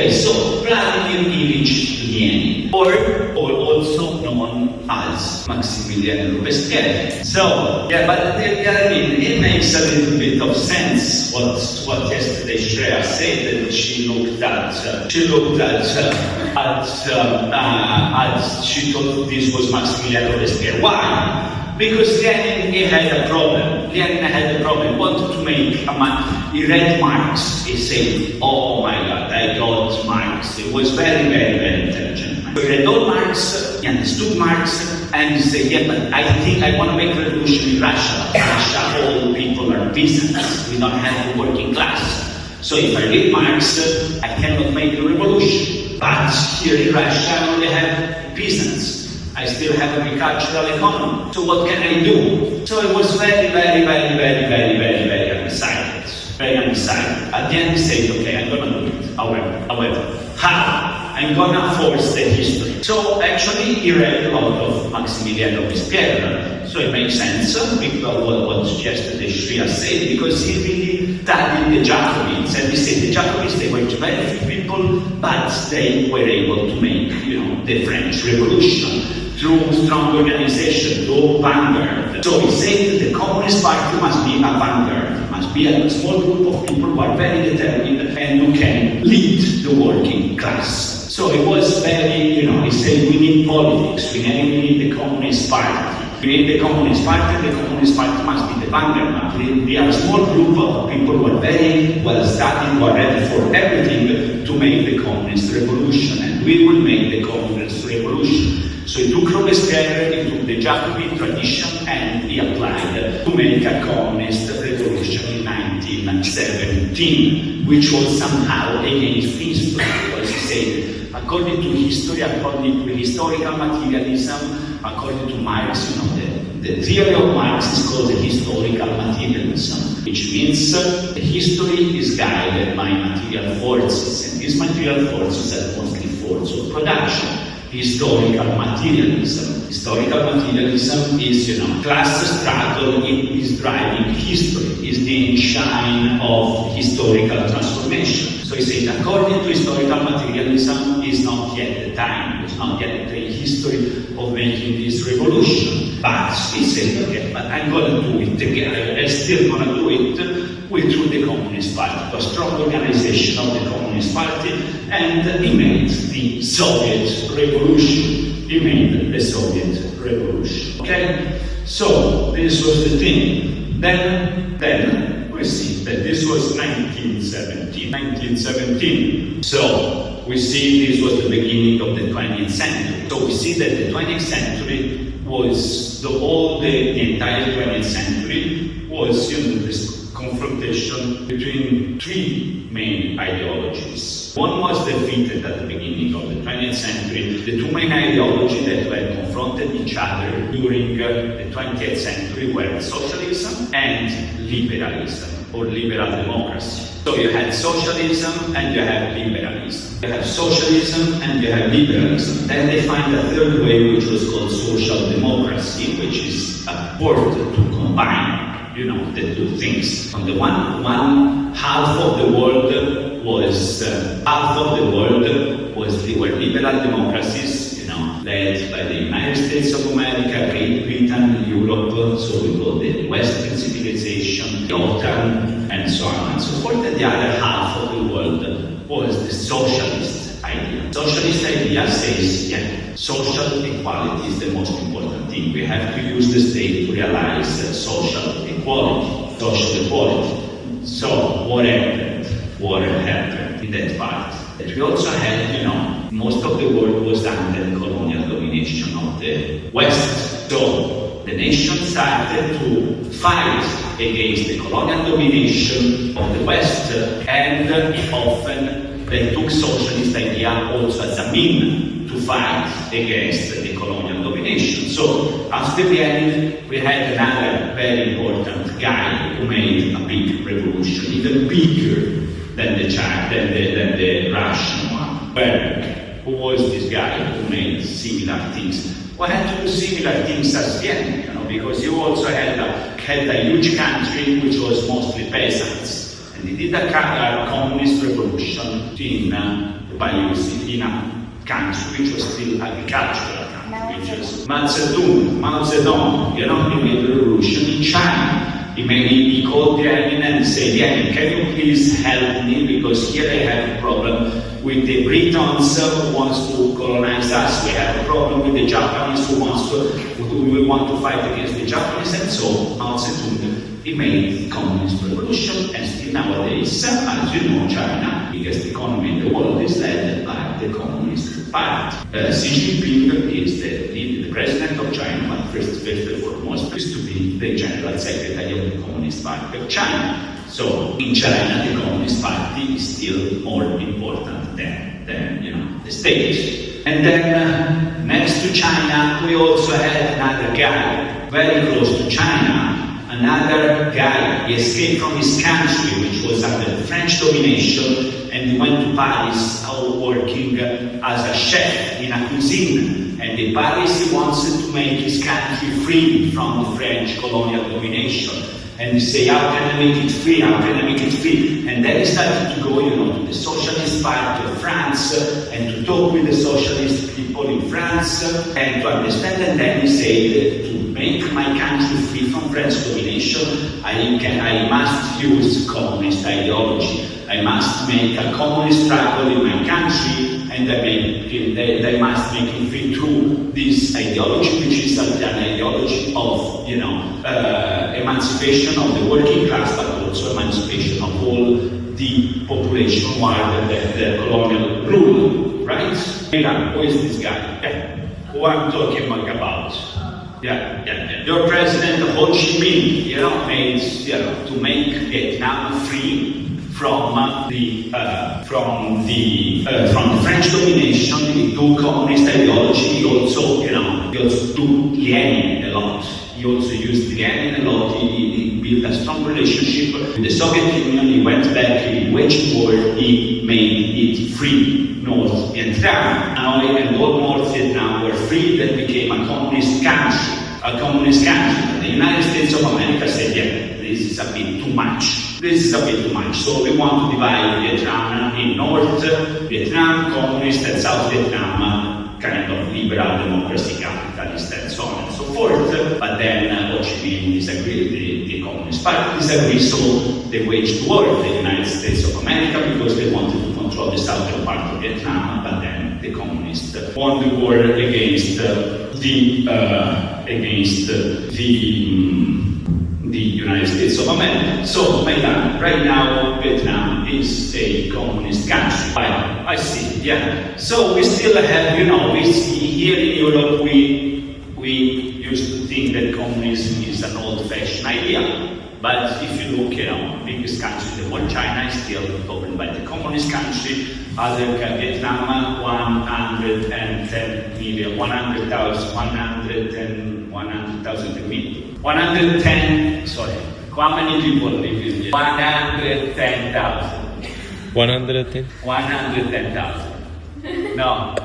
Okay, so Vladimir Ilyich Lenin, or also known as Maximilian Robespierre. So, yeah, but I mean, it makes a little bit of sense what yesterday Shreya said, that she looked at she thought this was Maximilian Robespierre. Why? Because Lenin had a problem. Lenin had a problem. He wanted to make a man. He read Marx. He said, oh my God, I got Marx. He was very, very, very intelligent man. He read all Marx, he understood Marx, and he said, yeah, but I think I want to make a revolution in Russia. Russia, all people are peasants. We don't have a working class. So if I read Marx, I cannot make a revolution. But here in Russia, I only have peasants. I still have agricultural economy. So what can I do? So it was very, very, very, very, very, very, very undecided. Very undecided. At the end he said, okay, I'm gonna do it. However, how? I'm gonna force the history. So actually he read a lot of Maximilian Robespierre. So it makes sense because what yesterday Shreya said, because he really studied the Jacobites, and he said the Jacobites, they were very few people, but they were able to make, the French Revolution through strong organization, through vanguard. So he said that the Communist Party must be a vanguard, must be a small group of people who are very determined and who can lead the working class. So it was very, he said we need politics, we need the Communist Party. We need the Communist Party must be the vanguard. We are a small group of people who are very well studied, who are ready for everything to make the communist revolution, and we will make the communist revolution. So he took Robespierre, he took the Jacobin tradition, and he applied to make a communist revolution in 1917, which was somehow against history, because he said, according to history, according to historical materialism, according to Marx, the theory of Marx is called the historical materialism, which means the history is guided by material forces, and these material forces are mostly forces of production. Historical materialism. Historical materialism is, class struggle is driving history, is the engine of historical transformation. So he said, according to historical materialism, is not yet the time, it's not yet the history of making this revolution. But he said, okay, but I'm going to do it again. I'm still going to do it through the Communist Party, a strong organization of the Communist Party, and he made the Soviet Revolution. He made the Soviet Revolution. Okay? So, this was the thing. Then we see that this was 1917. So, we see this was the beginning of the 20th century. So, we see that the 20th century was, the entire 20th century was, this confrontation between three main ideologies. One was defeated at the beginning of the 20th century. The two main ideologies that were confronted each other during the 20th century were socialism and liberalism, or liberal democracy. So you had socialism and you had liberalism. You have socialism and you have liberalism. Then they find a third way, which was called social democracy, which is a port to combine the two things. On the one half of the world were liberal democracies, led by the United States of America, Great Britain, Europe, so we call the Western civilization, the OTAN, and so on and so forth. And the other half of the world was the socialist idea. Socialist idea says, social equality is the most important thing. We have to use the state to realize social equality, social equality. So what happened? What happened in that part? That we also had, most of the world was under the colonial domination of the West. So the nation started to fight against the colonial domination of the West, and often they took socialist idea also as a means to fight against the colonial domination. So after the end, we had another very important guy who made a big revolution, even bigger than the Russian one. Well, who was this guy who made similar things? Well, had to do similar things as Vienna, because you also had a huge country which was mostly peasants. And he did a communist revolution in a country which was still agricultural country, which was Mao Zedong, you know, he made a revolution in China. He called Lenin and said, Lenin, can you please help me, because here I have a problem with the Britons who wants to colonize us, we have a problem with the Japanese who want to fight against the Japanese, and so Mao Zedong, he made communist revolution, and still nowadays, as you know, China, the biggest economy in the world, is led by the Communist Party. Xi Jinping is the president of China, but first and foremost is to be the general secretary of the Communist Party of China. So in China, the Communist Party is still more important than the state. And then next to China, we also had another guy very close to China. Another guy, he escaped from his country, which was under French domination, and he went to Paris working as a chef in a cuisine. And in Paris, he wanted to make his country free from the French colonial domination. And he say, how can I make it free? How can I make it free? And then he started to go, to the Socialist Party of France and to talk with the socialist people in France and to understand. And then he said, to make my country free from French domination, I must use communist ideology. I must make a communist struggle in my country, and I must make it free through this ideology, which is an ideology of, emancipation of the working class, but also emancipation of all the population who are the colonial rule, right? Who is this guy? Yeah. Who I'm talking about? Yeah. Your president Ho Chi Minh, made, to make Vietnam free from the French domination. He took communist ideology. He also took Lenin a lot. He also used Lenin a lot. He built a strong relationship with the Soviet Union. He went back. He waged war. He made it free. North Vietnam. And all North Vietnam were free. That became a communist country. The United States of America said, this is a bit too much. So we want to divide Vietnam in North Vietnam, communist, and South Vietnam, kind of liberal democracy, capitalist, and so on and so forth. But then Ho Chi Minh disagreed, the Communist Party disagreed, so they waged war with the United States of America because they wanted to control the southern part of Vietnam, but then the communists won the war against the United States of America. So, right now, Vietnam is a communist country. I see, yeah. So we still have, we see here in Europe, we used to think that communism is an old-fashioned idea. But if you look, the biggest country in the world, China, is still governed by the communist country. Other Vietnam, 110 million, 110, sorry. How many people live in Vietnam? 110,000. 110? 110,000. No.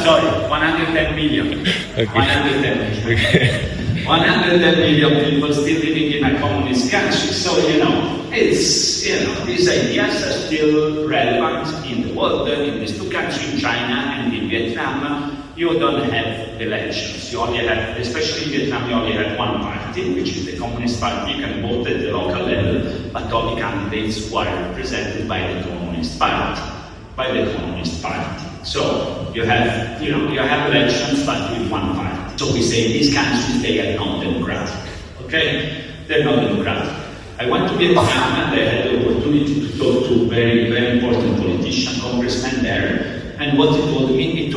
Sorry, 110 million. Okay. 110 million. Okay. 110 million people still living in a communist country. So, these ideas are still relevant in the world. In these two countries, in China and in Vietnam, you don't have elections. You only have, especially in Vietnam, you only have one party, which is the Communist Party. You can vote at the local level, but only candidates who are represented by the Communist Party. So you have, you have elections, but with one party. So we say these countries, they are not democratic. Okay? They're not democratic. I went to Vietnam and I had the opportunity to talk to very, very important politician, congressman there. And what he told me,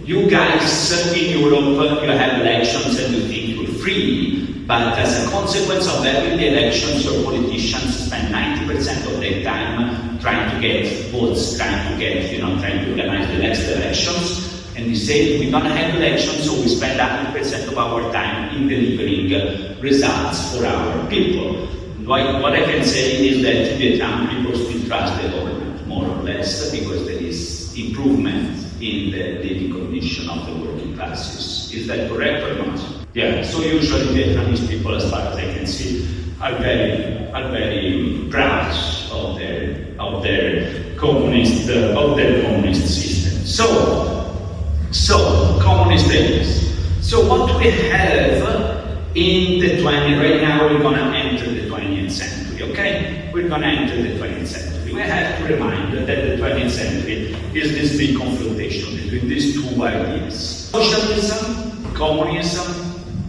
you guys in Europe, you have elections and you think you're free, but as a consequence of having the elections, your politicians spend 90% of their time trying to get votes, trying to organize the next elections. And he said, we don't have elections, so we spend 100% of our time in delivering results for our people. What I can say is that Vietnam people still trust the government, more or less, because there is improvement in the living condition of the working classes. Is that correct or not? Yeah, so usually Vietnamese people, as far as I can see, are very proud of their communist system. So communist days. So what we have in the 20th, right now we're going to enter the 20th century, okay? We're going to enter the 20th century. We have to remind that the 20th century is this big confrontation between these two ideas. Socialism, communism,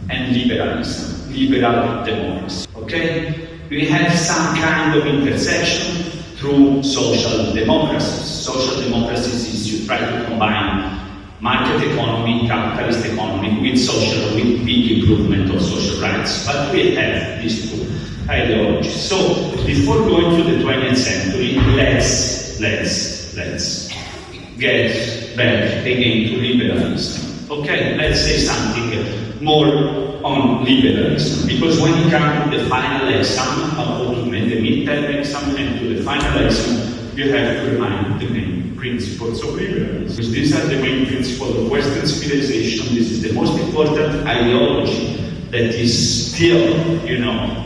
and liberalism, liberal democracy, okay? We have some kind of intersection through social democracies. Social democracies is you try to combine market economy, capitalist economy with big improvement of social rights. But we have these two ideologies. So before going to the 20th century, let's get back again to liberalism. Okay, let's say something more on liberalism, because when you come to the final exam, or to the midterm exam and to the final exam, you have to remind the main principles of liberalism. Because these are the main principles of Western civilization. This is the most important ideology that is still,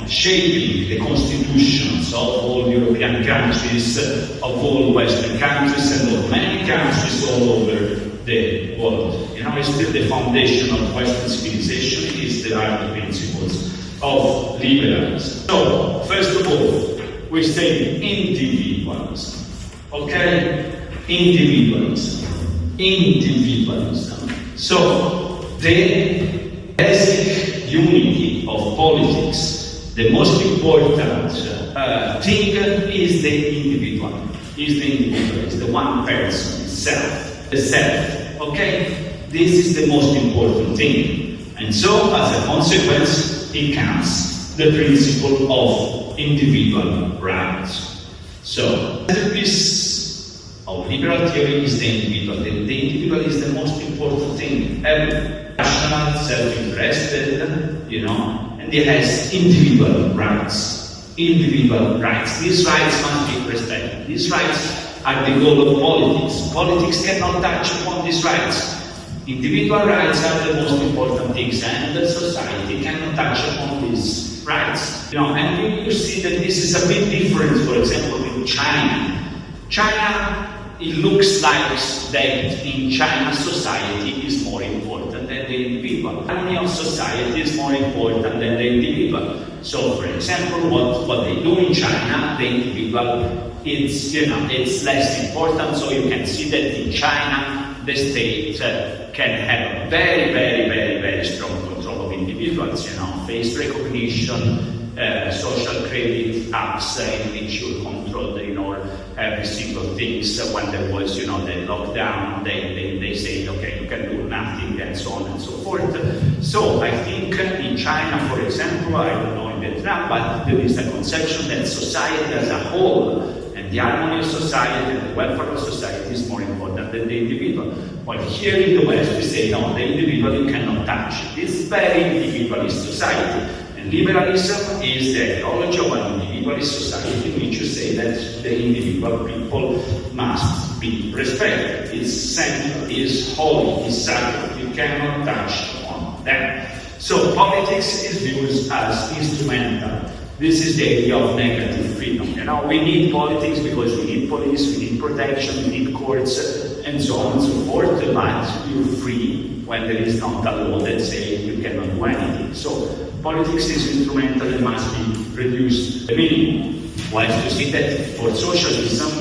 shaping the constitutions of all European countries, of all Western countries, and of many countries all over the world. It's still the foundation of Western civilization. There are the principles of liberalism. So, first of all, we say individualism. Okay? Individualism. So, the basic unity of politics, the most important thing is the individual. Is the one person, the self. Okay? This is the most important thing. And so, as a consequence, it comes the principle of individual rights. So, the piece of liberal theory is the individual. The individual is the most important thing. Every rational, self-interested, and it has individual rights. Individual rights. These rights must be respected. These rights are the goal of politics. Politics cannot touch upon these rights. Individual rights are the most important things, and the society cannot touch upon these rights. And you see that this is a bit different, for example, in China. China, it looks like that in China society is more important than the individual. Harmony of society is more important than the individual. So, for example, what they do in China, the individual, it's less important. So you can see that in China, the state can have a very, very, very, very strong control of individuals, face recognition, social credit apps in which you control every single thing. So when there was, the lockdown, they say, okay, you can do nothing, and so on and so forth. So I think in China, for example, I don't know in Vietnam, but there is a conception that society as a whole, and the harmony of society and the welfare of society is more important than the individual. While here in the West we say, no, the individual you cannot touch. This is very individualist society. And liberalism is the ideology of an individualist society in which you say that the individual people must be respected. It's central, it's holy, it's sacred. You cannot touch on them. So politics is used as instrumental. This is the idea of negative freedom. We need politics because we need police, we need protection, we need courts, and so on and so forth, but you're free when there is not a law that says you cannot do anything. So politics is instrumental and must be reduced to the minimum. Whilst you see that for socialism,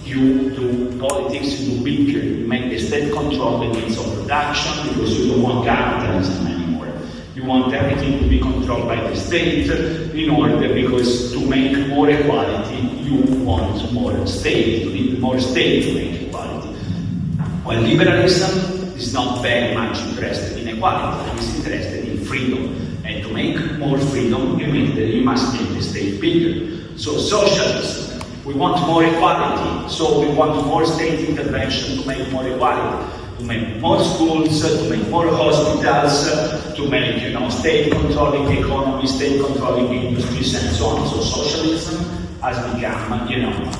you do politics, you do bigger, you make the state control the means of production because you don't want capitalism anymore. You want everything to be controlled by the state in order, because to make more equality, you want more state. You need more state to make equality. While liberalism is not very much interested in equality, it is interested in freedom. And to make more freedom, you must make the state bigger. So socialism, we want more equality, so we want more state intervention to make more equality. To make more schools, to make more hospitals, to make state controlling the economy, state controlling the industries, and so on. So socialism has become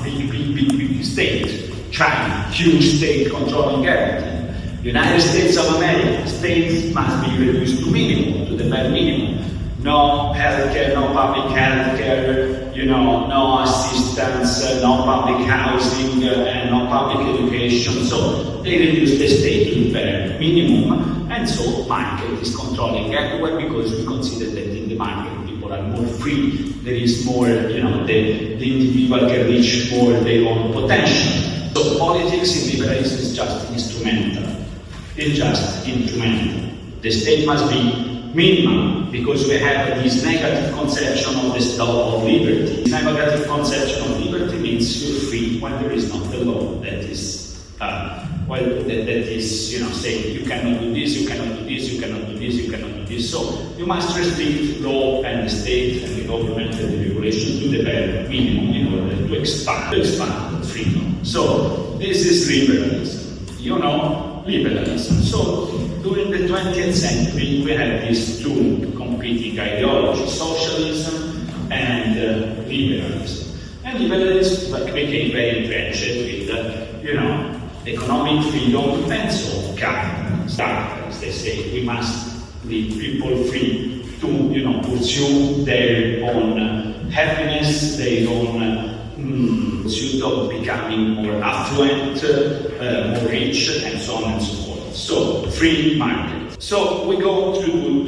big state. China, huge state controlling everything. United States of America, states must be reduced to minimum, to the bare minimum. no healthcare, no public healthcare, no assistance, no public housing, and no public education. So they reduce the state to bare minimum, and so market is controlling everywhere because we consider that in the market people are more free. There is more, the individual can reach more their own potential. So politics in liberalism is just instrumental. It's just instrumental. The state must be minimal because we have this negative conception of the law of liberty. This negative conception of liberty means you're free when there is not the law that is, that is, saying you cannot do this, you cannot do this, you cannot do this, you cannot do this. So you must restrict law and the state and the government and the regulation to the bare minimum in order to expand freedom. So this is liberalism. Liberalism. So during the 20th century, we had these two competing ideologies, socialism and liberalism. And liberalism became very entrenched with, economic freedom and so capitalism. They say we must leave people free to, pursue their own happiness, their own pursuit of becoming more affluent, more rich, and so on and so forth. So, free market. So, we go through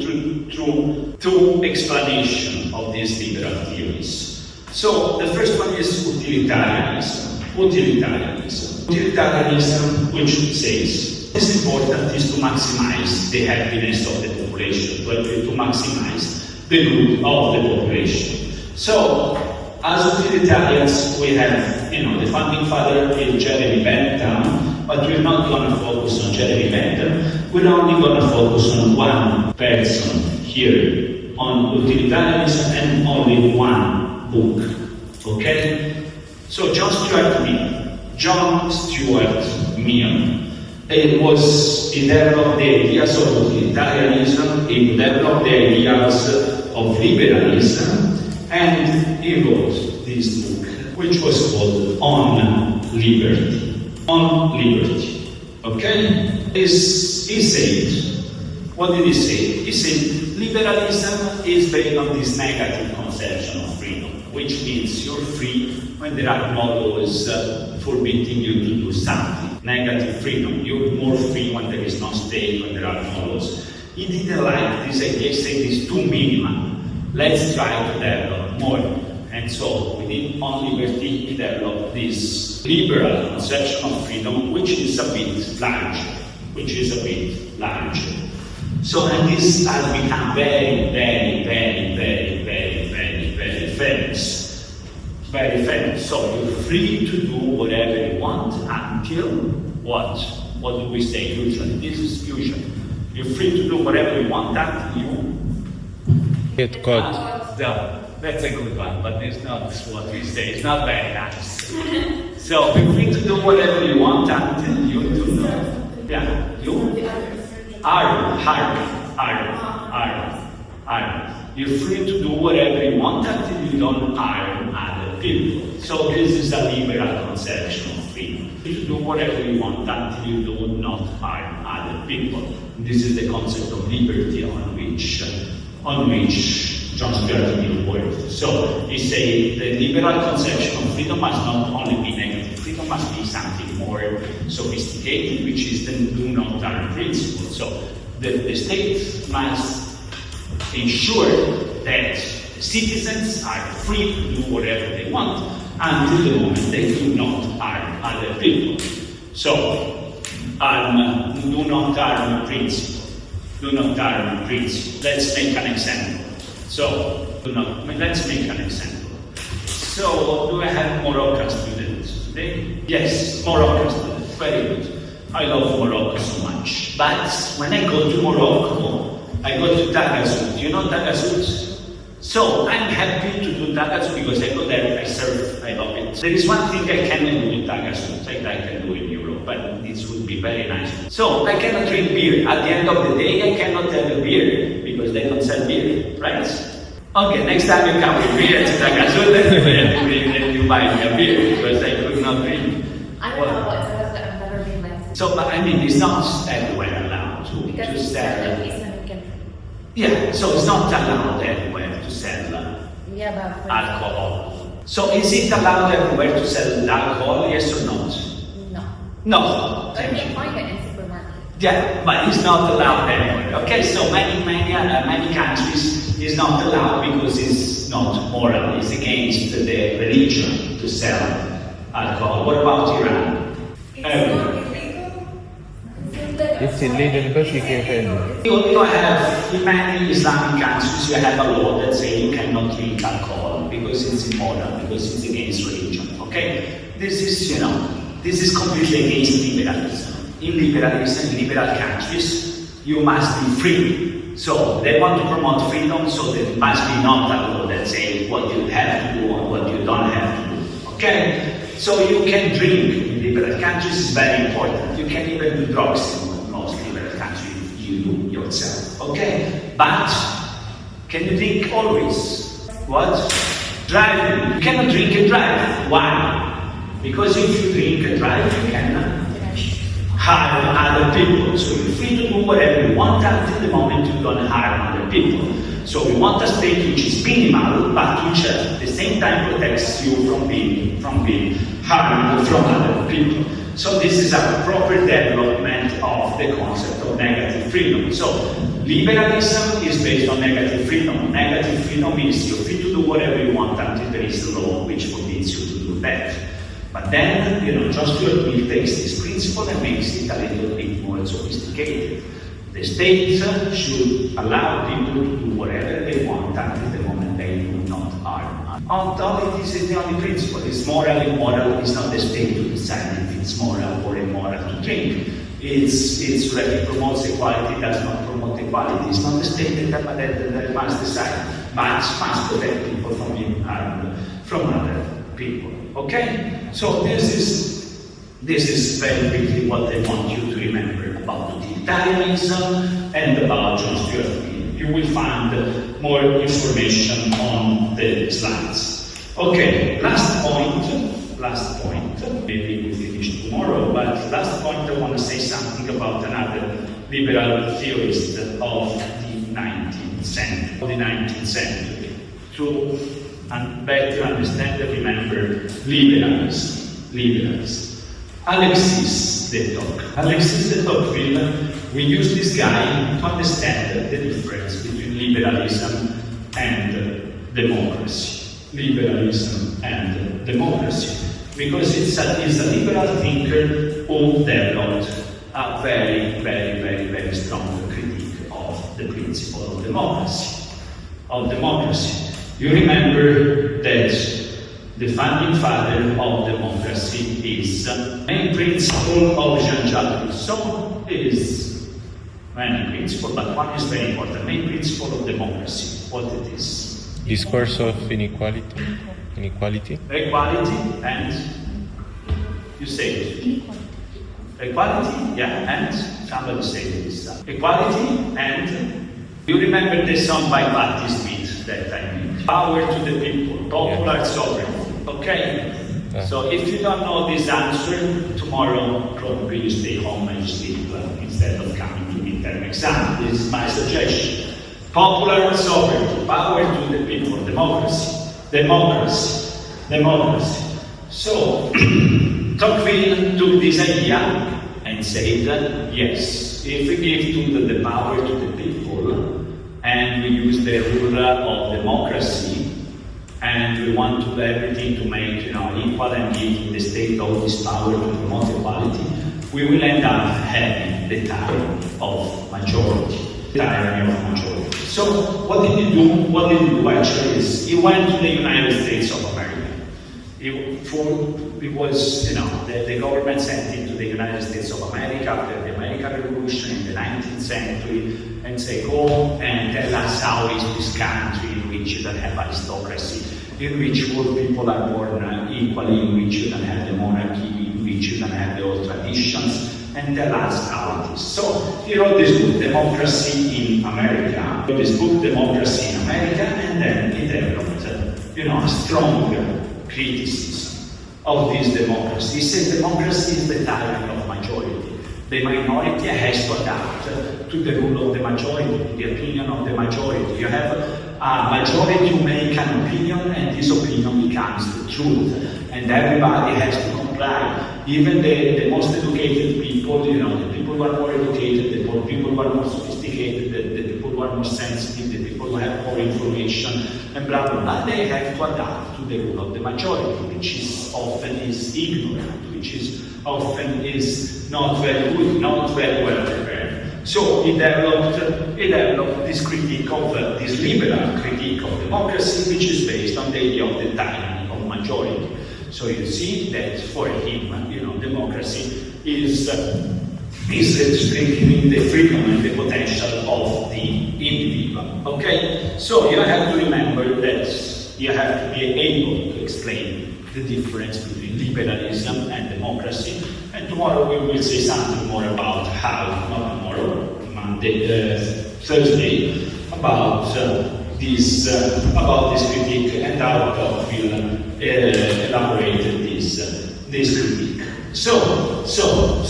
two explanations of these liberal theories. So, the first one is utilitarianism. Utilitarianism, which says it's important is to maximize the happiness of the population, to maximize the good of the population. So, as utilitarians, we have, the founding father is Jeremy Bentham, but we're not going to focus on Jeremy Bentham. We're only going to focus on one person here, on utilitarianism, and only one book. Okay? So John Stuart Mill, he developed the ideas of utilitarianism, he developed the ideas of liberalism, and he wrote this book, which was called On Liberty. On Liberty. Okay? He said, what did he say? He said, liberalism is based on this negative conception of freedom, which means you're free when there are no laws forbidding you to do something. Negative freedom. You're more free when there is no state, when there are no laws. He didn't like this idea, he said it's too minimal. Let's try to develop more. And so, within On Liberty, he developed this liberal conception of freedom, which is a bit larger. So, and this has become very, very, very, very, very, very, very famous. Very famous. So, you're free to do whatever you want until what? What do we say usually? This is usually. You're free to do whatever you want until you get caught. That's a good one, but it's not what we say. It's not very nice. So feel free to do whatever you want until you do not. Yeah, you are. You're free to do whatever you want until you don't harm other people. So this is a liberal conception of freedom. You do whatever you want until you do not harm other people. This is the concept of liberty on which John Stuart Mill worked. So he said the liberal conception of freedom must not only be negative. Freedom must be something more sophisticated, which is the do not harm principle. So the state must ensure that citizens are free to do whatever they want until the moment they do not harm other people. So, do not harm principle. Do not harm principle. Let's make an example. So, let's make an example. So, do I have Moroccan students today? Yes, Moroccan students. Very good. I love Morocco so much. But when I go to Morocco, I go to Tagazout. You know Tagazout? So I'm happy to do Tagazout because I go there, I surf, I love it. There is one thing I cannot do in Tagazout, like I can do in Europe, but this would be very nice. So I cannot drink beer. At the end of the day, I cannot have a beer because they don't sell beer, right? Okay, next time you come with beer to Tagazout, then you buy me a beer because I could not drink. I don't know what Tagazout, I've never been there. So, but I mean, it's not everywhere allowed to Because sell. it's like Islamic country. Yeah, so it's not allowed everywhere to sell Yeah, but for alcohol. So is it allowed everywhere to sell alcohol, yes or not? no. No. But you can find it in supermarket. Yeah, but it's not allowed anywhere. Okay, so many countries is not allowed because it's not moral. It's against the religion to sell alcohol. What about Iran? It's illegal but you can find. You have in many Islamic countries you have a law that say you cannot drink alcohol because it's immoral, because it's against religion. Okay, this is completely against liberalism. In liberalism, in liberal countries, you must be free. So they want to promote freedom, so there must be not a law that say what you have to do and what you don't have to do. Okay? So you can drink in liberal countries, is very important. You can even do drugs in most liberal countries if you do yourself. Okay? But can you drink always? What? Driving. You cannot drink and drive. Why? Because if you drink and drive, you can harm other people. So you're free to do whatever you want until the moment you don't harm other people. So we want a state which is minimal, but which at the same time protects you from being harmed from other people. So this is a proper development of the concept of negative freedom. So liberalism is based on negative freedom. Negative freedom means you're free to do whatever you want until there is a law which forbids you to do that. But then, John Stuart Mill takes this principle and makes it a little bit more sophisticated. The state should allow people to do whatever they want until the moment they do not harm. Although this is the only principle. It's moral, immoral. It's not the state to decide if it's moral or immoral to drink. It's whether it promotes equality, does not promote equality. It's not the state that must decide, but must protect people from being harmed from other people. Okay? So this is very quickly what I want you to remember about utilitarianism and about John Stuart Mill. You will find more information on the slides. Okay, last point, maybe we'll finish tomorrow, but last point I want to say something about another liberal theorist of the 19th century. To better understand and remember liberalism. Alexis de Tocqueville, we use this guy to understand the difference between liberalism and democracy. Because he's a liberal thinker who developed a very, very, very, very strong critique of the principle of democracy. You remember that the founding father of democracy is the main principle of Jean-Jacques Rousseau. Is many principles, but one is very important. Main principle of democracy. What it is? Discourse of inequality. Equality and you say it. Equality, yeah, and somebody say this. Equality and you remember the song by Patti Smith that I made. Power to the people, popular sovereignty. Okay? So if you don't know this answer, tomorrow probably you stay home and you sleep instead of coming to midterm exam. This is my suggestion. Popular sovereignty, power to the people, democracy. So Tocqueville took this idea and said that yes, if we give the power to the people and we use the rule of democracy, and we want to do everything to make equal and give the state all this power to promote equality, we will end up having the tyranny of majority. So what did he do? What did he do actually is he went to the United States of America. It was, the government sent him to the United States of America after the American Revolution in the 19th century and say, go and tell us how is this country in which you don't have aristocracy, in which all people are born equally, in which you don't have the monarchy, in which you don't have the old traditions, and tell us how it is. So he wrote this book, Democracy in America, and then he developed, a strong criticism of this democracy. He said democracy is the tyranny of majority. The minority has to adapt to the rule of the majority, to the opinion of the majority. You have a majority who make an opinion, and this opinion becomes the truth, and everybody has to comply. Even the most educated people, you know, the people who are more educated, the people who are more sophisticated, the people who are more sensitive, the people who have more information, and blah blah blah, they have to adapt to the rule of the majority, which is often is ignorant, which is often is not very good, not very well prepared. So he developed this critique of this liberal critique of democracy, which is based on the idea of the tyranny of majority. So you see that for him, you know, democracy is restricting the freedom and the potential of the individual. Okay, so you have to remember that you have to be able to explain the difference between liberalism and democracy. And tomorrow we will say something more about how, not tomorrow, Monday, Thursday, about this critique and how God will elaborate this critique. So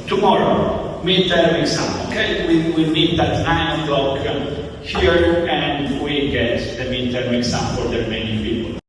tomorrow midterm exam. Okay, we meet at 9 o'clock here, and we get the midterm exam for the remaining people.